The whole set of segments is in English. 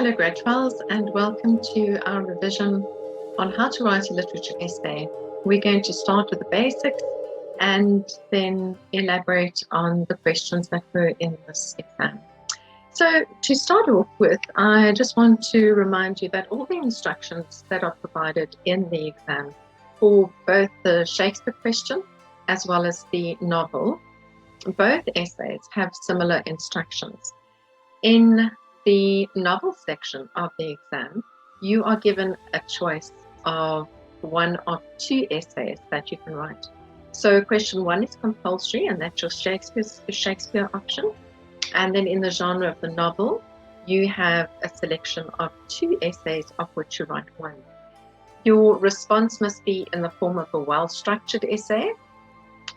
Hello grade 12s and welcome to our revision on how to write a literature essay. We're going to start with the basics and then elaborate on the questions that were in this exam. So to start off with, I just want to remind you that all the instructions that are provided in the exam for both the Shakespeare question as well as the novel, both essays have similar instructions. In the novel section of the exam, you are given a choice of one of two essays that you can write. So question 1 is compulsory, and that's your Shakespeare option. And then in the genre of the novel, you have a selection of 2 essays of which you write one. Your response must be in the form of a well-structured essay,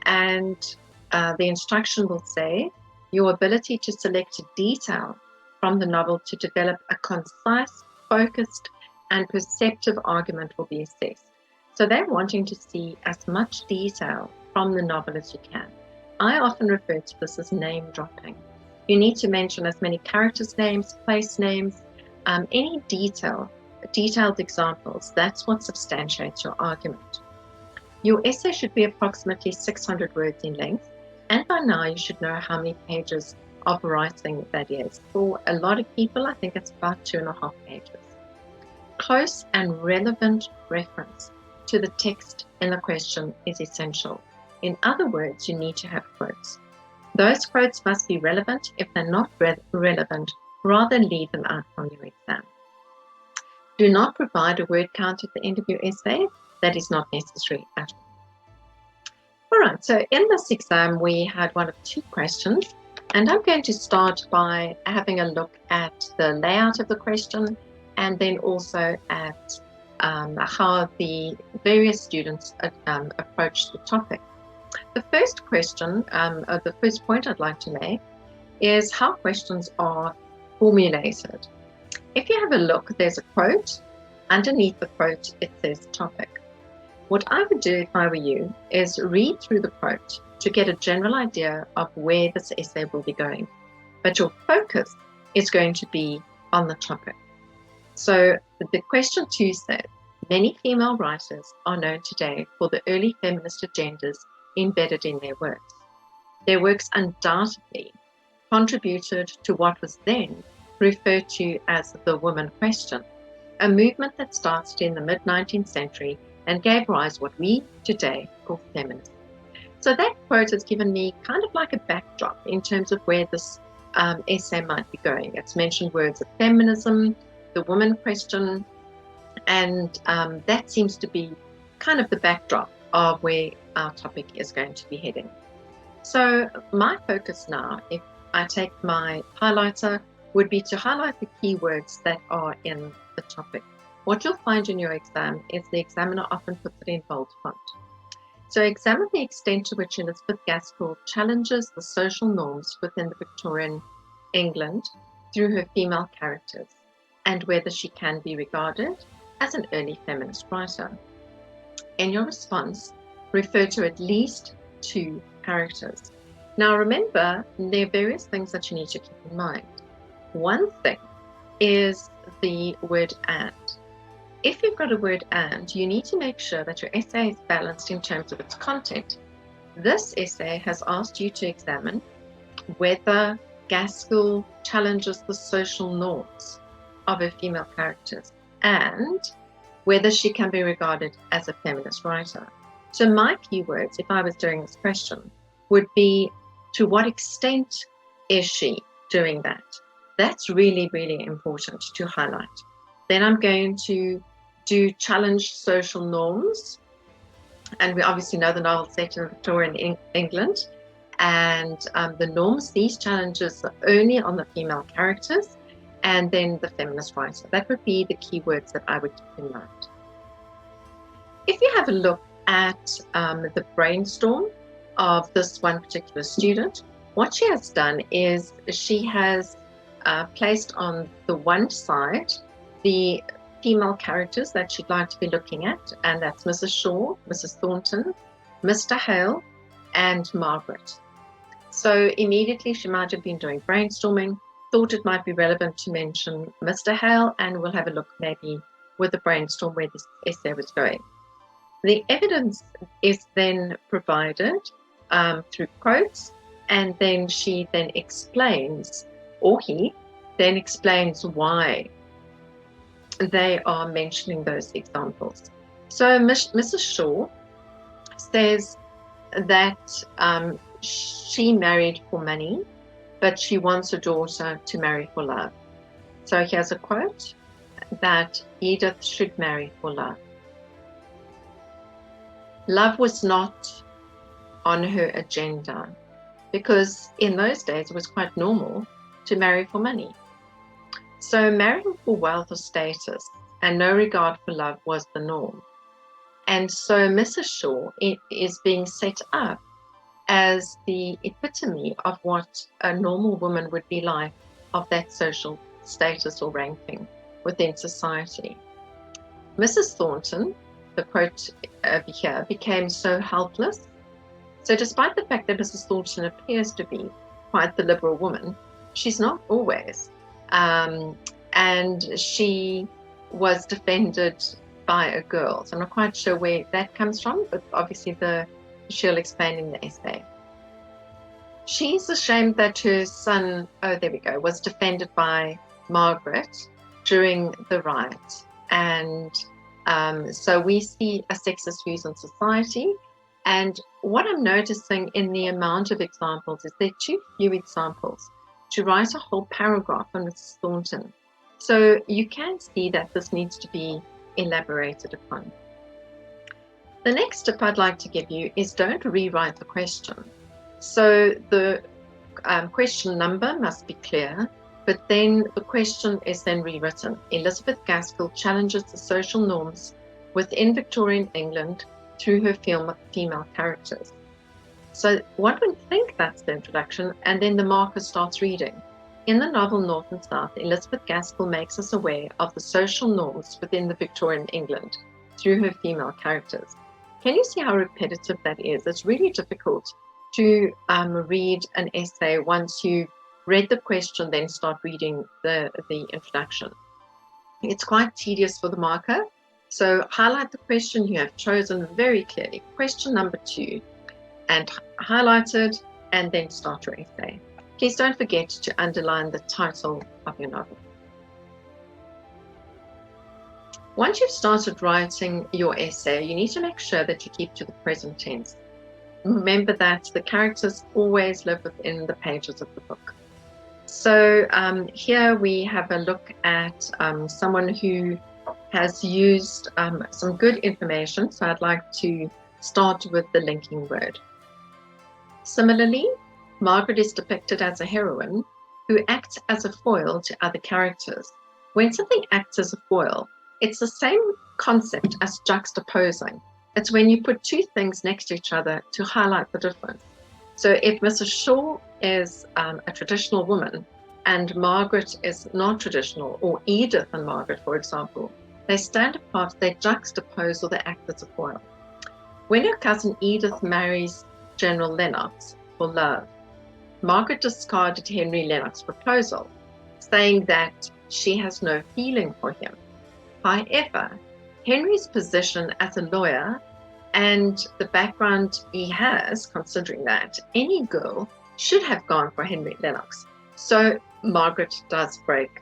and the instruction will say your ability to select detail from the novel to develop a concise, focused, and perceptive argument will be assessed. So they're wanting to see as much detail from the novel as you can. I often refer to this as name dropping. You need to mention as many characters' names, place names, any detailed examples. That's what substantiates your argument. Your essay should be approximately 600 words in length, and by now you should know how many pages of writing that is. For a lot of people, I think it's about 2.5 pages. Close and relevant reference to the text in the question is essential. In other words, you need to have quotes. Those quotes must be relevant. If they're not relevant, rather leave them out from your exam. Do not provide a word count at the end of your essay. That is not necessary at all. All right, so in this exam, we had one of 2 questions. And I'm going to start by having a look at the layout of the question and then also at how the various students approach the topic. The first question, the first point I'd like to make is how questions are formulated. If you have a look, there's a quote. Underneath the quote, it says topic. What I would do if I were you is read through the quote to get a general idea of where this essay will be going. But your focus is going to be on the topic. So the question 2 says, many female writers are known today for the early feminist agendas embedded in their works. Their works undoubtedly contributed to what was then referred to as the woman question, a movement that started in the mid-19th century and gave rise to what we today call feminism. So that quote has given me kind of like a backdrop in terms of where this essay might be going. It's mentioned words of feminism, the woman question, and that seems to be kind of the backdrop of where our topic is going to be heading. So my focus now, if I take my highlighter, would be to highlight the keywords that are in the topic. What you'll find in your exam is the examiner often puts it in bold font. So examine the extent to which Elizabeth Gaskell challenges the social norms within the Victorian England through her female characters, and whether she can be regarded as an early feminist writer. In your response, refer to at least 2 characters. Now remember, there are various things that you need to keep in mind. One thing is the word and. If you've got a word and, you need to make sure that your essay is balanced in terms of its content. This essay has asked you to examine whether Gaskell challenges the social norms of her female characters and whether she can be regarded as a feminist writer. So my keywords, if I was doing this question, would be to what extent is she doing that? That's really, really important to highlight. Then I'm going to do challenge social norms, and we obviously know the novel set in Victorian England, and the norms, these challenges are only on the female characters, and then the feminist writer. That would be the keywords that I would keep in mind. If you have a look at the brainstorm of this one particular student, what she has done is she has placed on the one side the female characters that she'd like to be looking at, and that's Mrs. Shaw, Mrs. Thornton, Mr. Hale, and Margaret. So immediately she might have been doing brainstorming, thought it might be relevant to mention Mr. Hale, and we'll have a look maybe with the brainstorm where this essay was going. The evidence is then provided through quotes, and then she then explains, or he then explains why they are mentioning those examples. So Mrs. Shaw says that she married for money, but she wants a daughter to marry for love. So here's a quote that Edith should marry for love. Love was not on her agenda, because in those days it was quite normal to marry for money. So marrying for wealth or status and no regard for love was the norm. And so Mrs. Shaw is being set up as the epitome of what a normal woman would be like, of that social status or ranking within society. Mrs. Thornton, the quote over here, became so helpless. So despite the fact that Mrs. Thornton appears to be quite the liberal woman, she's not always. And she was defended by a girl. So I'm not quite sure where that comes from, but obviously she'll explain in the essay. She's ashamed that her son, was defended by Margaret during the riot. And so we see a sexist views on society. And what I'm noticing in the amount of examples is there are too few examples to write a whole paragraph on Mrs. Thornton. So you can see that this needs to be elaborated upon. The next tip I'd like to give you is don't rewrite the question. So the question number must be clear, but then the question is then rewritten. Elizabeth Gaskell challenges the social norms within Victorian England through her female characters. So one would think that's the introduction, and then the marker starts reading. In the novel North and South, Elizabeth Gaskell makes us aware of the social norms within the Victorian England through her female characters. Can you see how repetitive that is? It's really difficult to read an essay once you've read the question, then start reading the introduction. It's quite tedious for the marker. So highlight the question you have chosen very clearly. Question number 2, and highlight it, and then start your essay. Please don't forget to underline the title of your novel. Once you've started writing your essay, you need to make sure that you keep to the present tense. Remember that the characters always live within the pages of the book. So here we have a look at someone who has used some good information. So I'd like to start with the linking word. Similarly, Margaret is depicted as a heroine who acts as a foil to other characters. When something acts as a foil, it's the same concept as juxtaposing. It's when you put two things next to each other to highlight the difference. So if Mrs. Shaw is a traditional woman and Margaret is non-traditional, or Edith and Margaret, for example, they stand apart, they juxtapose, or they act as a foil. When her cousin Edith marries General Lennox for love, Margaret discarded Henry Lennox's proposal, saying that she has no feeling for him. However, Henry's position as a lawyer and the background he has, considering that any girl should have gone for Henry Lennox. So Margaret does break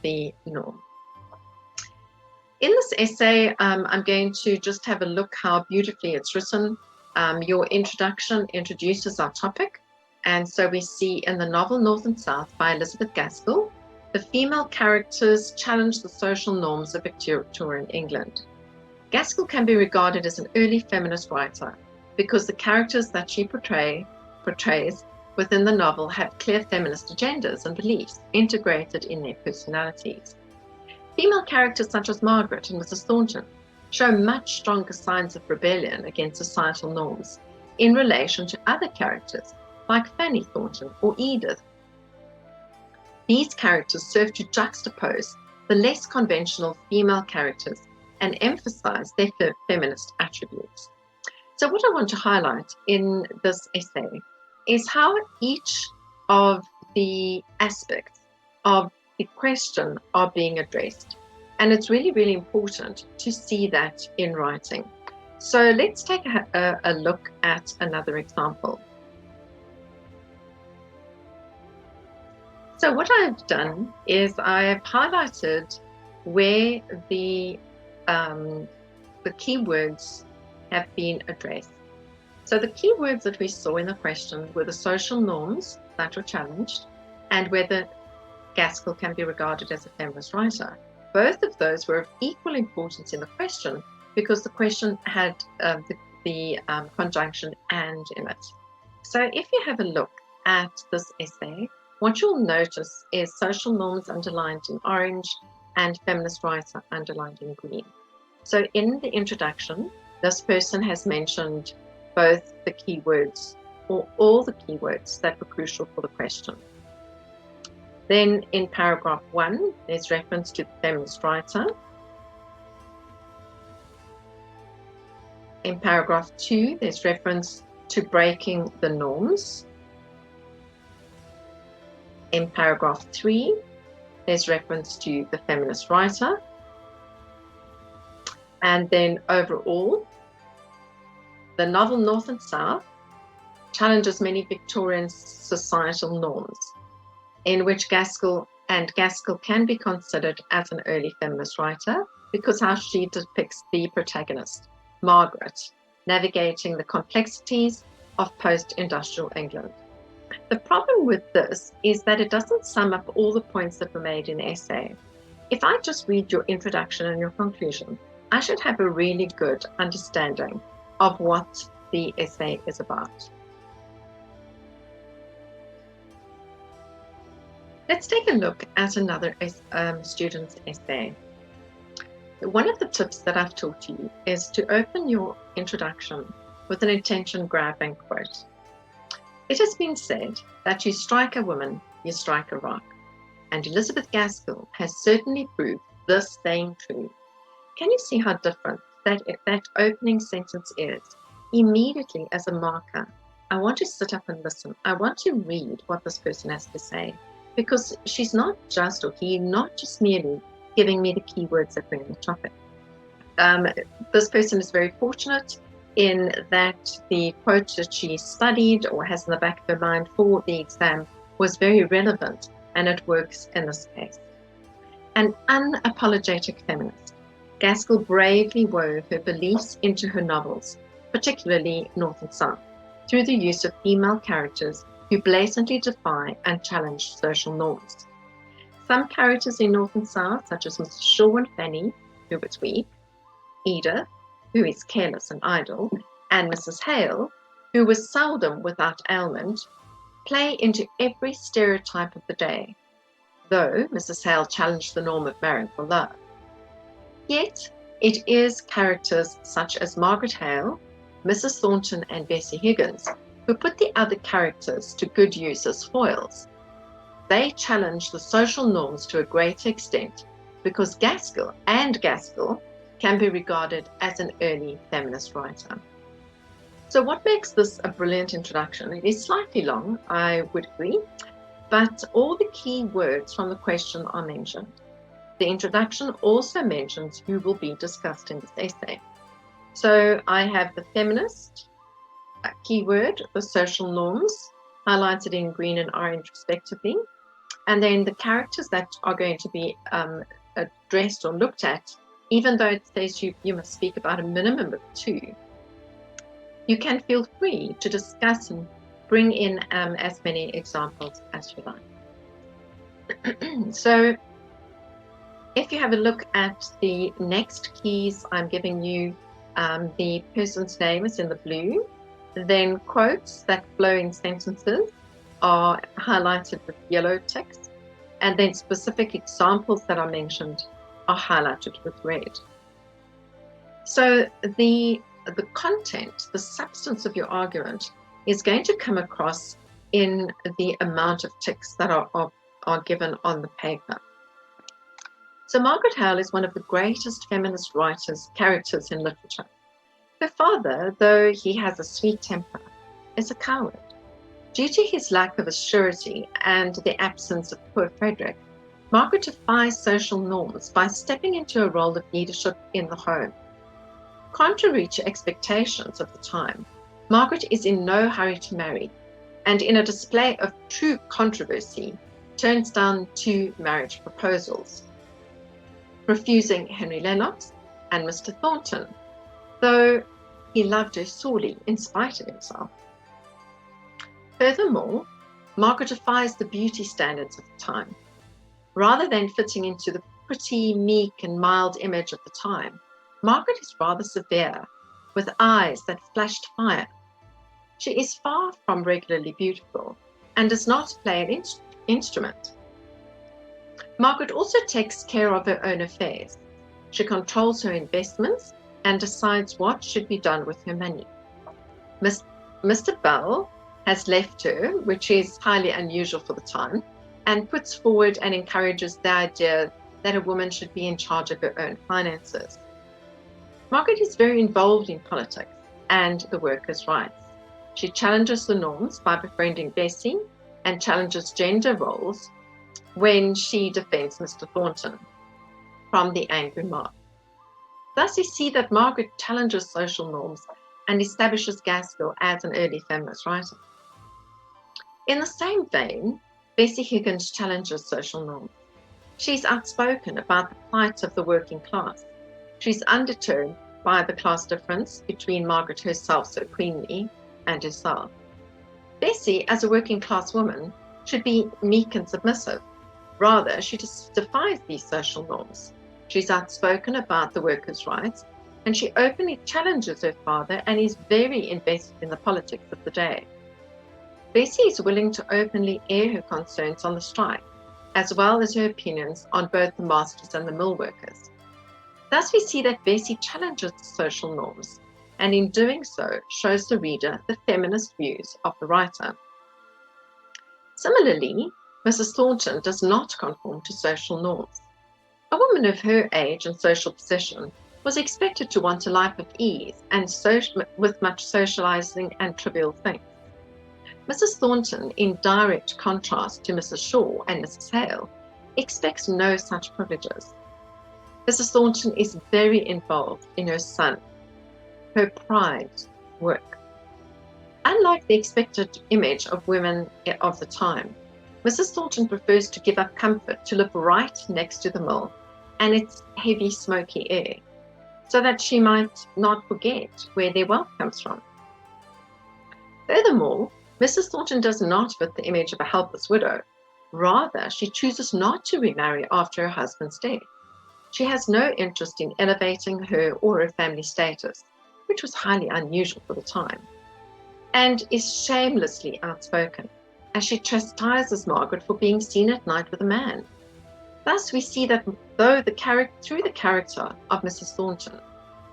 the norm. In this essay, I'm going to just have a look how beautifully it's written. Your introduction introduces our topic. And so we see in the novel North and South by Elizabeth Gaskell, the female characters challenge the social norms of Victorian England. Gaskell can be regarded as an early feminist writer because the characters that she portrays within the novel have clear feminist agendas and beliefs integrated in their personalities. Female characters such as Margaret and Mrs. Thornton show much stronger signs of rebellion against societal norms in relation to other characters like Fanny Thornton or Edith. These characters serve to juxtapose the less conventional female characters and emphasize their feminist attributes. So what I want to highlight in this essay is how each of the aspects of the question are being addressed. And it's really, really important to see that in writing. So let's take a look at another example. So what I've done is I've highlighted where the keywords have been addressed. So the keywords that we saw in the question were the social norms that were challenged and whether Gaskell can be regarded as a feminist writer. Both of those were of equal importance in the question because the question had the conjunction "and" in it. So if you have a look at this essay, what you'll notice is social norms underlined in orange and feminist writer underlined in green. So in the introduction, this person has mentioned both the keywords or all the keywords that were crucial for the question. Then in paragraph 1, there's reference to the feminist writer. In paragraph 2, there's reference to breaking the norms. In paragraph 3, there's reference to the feminist writer. And then overall, the novel North and South challenges many Victorian societal norms in which Gaskell can be considered as an early feminist writer because how she depicts the protagonist, Margaret, navigating the complexities of post-industrial England. The problem with this is that it doesn't sum up all the points that were made in the essay. If I just read your introduction and your conclusion, I should have a really good understanding of what the essay is about. Let's take a look at another student's essay. One of the tips that I've taught you is to open your introduction with an intention-grabbing quote. It has been said that you strike a woman, you strike a rock. And Elizabeth Gaskell has certainly proved this saying true. Can you see how different that opening sentence is? Immediately as a marker, I want to sit up and listen. I want to read what this person has to say. Because she's not just, or he, not just merely giving me the keywords that bring the topic. This person is very fortunate in that the quote that she studied or has in the back of her mind for the exam was very relevant, and it works in this case. An unapologetic feminist, Gaskell bravely wove her beliefs into her novels, particularly North and South, through the use of female characters who blatantly defy and challenge social norms. Some characters in North and South, such as Mrs. Shaw and Fanny, who was weak, Edith, who is careless and idle, and Mrs. Hale, who was seldom without ailment, play into every stereotype of the day, though Mrs. Hale challenged the norm of marrying for love. Yet, it is characters such as Margaret Hale, Mrs. Thornton, and Bessie Higgins who put the other characters to good use as foils. They challenge the social norms to a greater extent because Gaskell can be regarded as an early feminist writer. So what makes this a brilliant introduction? It is slightly long, I would agree, but all the key words from the question are mentioned. The introduction also mentions who will be discussed in this essay. So I have the feminist, keyword, the social norms, highlighted in green and orange respectively, and then the characters that are going to be addressed or looked at, even though it says you must speak about a minimum of 2. You can feel free to discuss and bring in as many examples as you like. So if you have a look at the next keys, I'm giving you the person's name is in the blue. Then quotes that flow in sentences are highlighted with yellow ticks, and then specific examples that are mentioned are highlighted with red. So the content, the substance of your argument is going to come across in the amount of ticks that are given on the paper. So Margaret Hale is one of the greatest feminist characters in literature. Her father, though he has a sweet temper, is a coward. Due to his lack of assurity and the absence of poor Frederick, Margaret defies social norms by stepping into a role of leadership in the home. Contrary to expectations of the time, Margaret is in no hurry to marry, and in a display of true controversy, turns down 2 marriage proposals, refusing Henry Lennox and Mr. Thornton, though he loved her sorely in spite of himself. Furthermore, Margaret defies the beauty standards of the time. Rather than fitting into the pretty, meek, and mild image of the time, Margaret is rather severe, with eyes that flashed fire. She is far from regularly beautiful and does not play an instrument. Margaret also takes care of her own affairs. She controls her investments and decides what should be done with her money. Mr. Bell has left her, which is highly unusual for the time, and puts forward and encourages the idea that a woman should be in charge of her own finances. Margaret is very involved in politics and the workers' rights. She challenges the norms by befriending Bessie and challenges gender roles when she defends Mr. Thornton from the angry mob. Thus, we see that Margaret challenges social norms and establishes Gaskell as an early feminist writer. In the same vein, Bessie Higgins challenges social norms. She's outspoken about the plight of the working class. She's undeterred by the class difference between Margaret herself, so queenly, and herself. Bessie, as a working class woman, should be meek and submissive. Rather, she defies these social norms. She's outspoken about the workers' rights, and she openly challenges her father and is very invested in the politics of the day. Bessie is willing to openly air her concerns on the strike, as well as her opinions on both the masters and the mill workers. Thus, we see that Bessie challenges the social norms, and in doing so, shows the reader the feminist views of the writer. Similarly, Mrs. Thornton does not conform to social norms. A woman of her age and social position was expected to want a life of ease and with much socializing and trivial things. Mrs. Thornton, in direct contrast to Mrs. Shaw and Mrs. Hale, expects no such privileges. Mrs. Thornton is very involved in her son, her pride's work. Unlike the expected image of women of the time, Mrs. Thornton prefers to give up comfort to live right next to the mill and its heavy, smoky air, so that she might not forget where their wealth comes from. Furthermore, Mrs. Thornton does not fit the image of a helpless widow. Rather, she chooses not to remarry after her husband's death. She has no interest in elevating her or her family status, which was highly unusual for the time, and is shamelessly outspoken, as she chastises Margaret for being seen at night with a man. Thus, we see that through the character of Mrs. Thornton,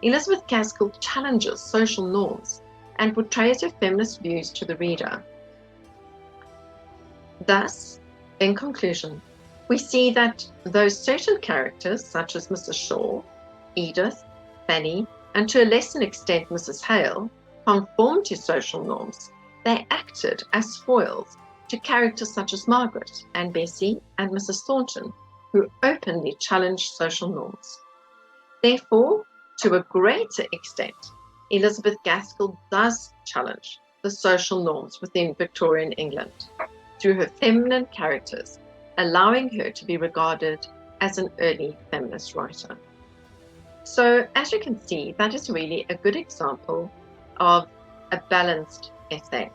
Elizabeth Gaskell challenges social norms and portrays her feminist views to the reader. Thus, in conclusion, we see that though certain characters, such as Mrs. Shaw, Edith, Fanny, and to a lesser extent Mrs. Hale, conformed to social norms, they acted as foils to characters such as Margaret and Bessie and Mrs. Thornton, who openly challenged social norms. Therefore, to a greater extent, Elizabeth Gaskell does challenge the social norms within Victorian England through her feminine characters, allowing her to be regarded as an early feminist writer. So, as you can see, that is really a good example of a balanced essay.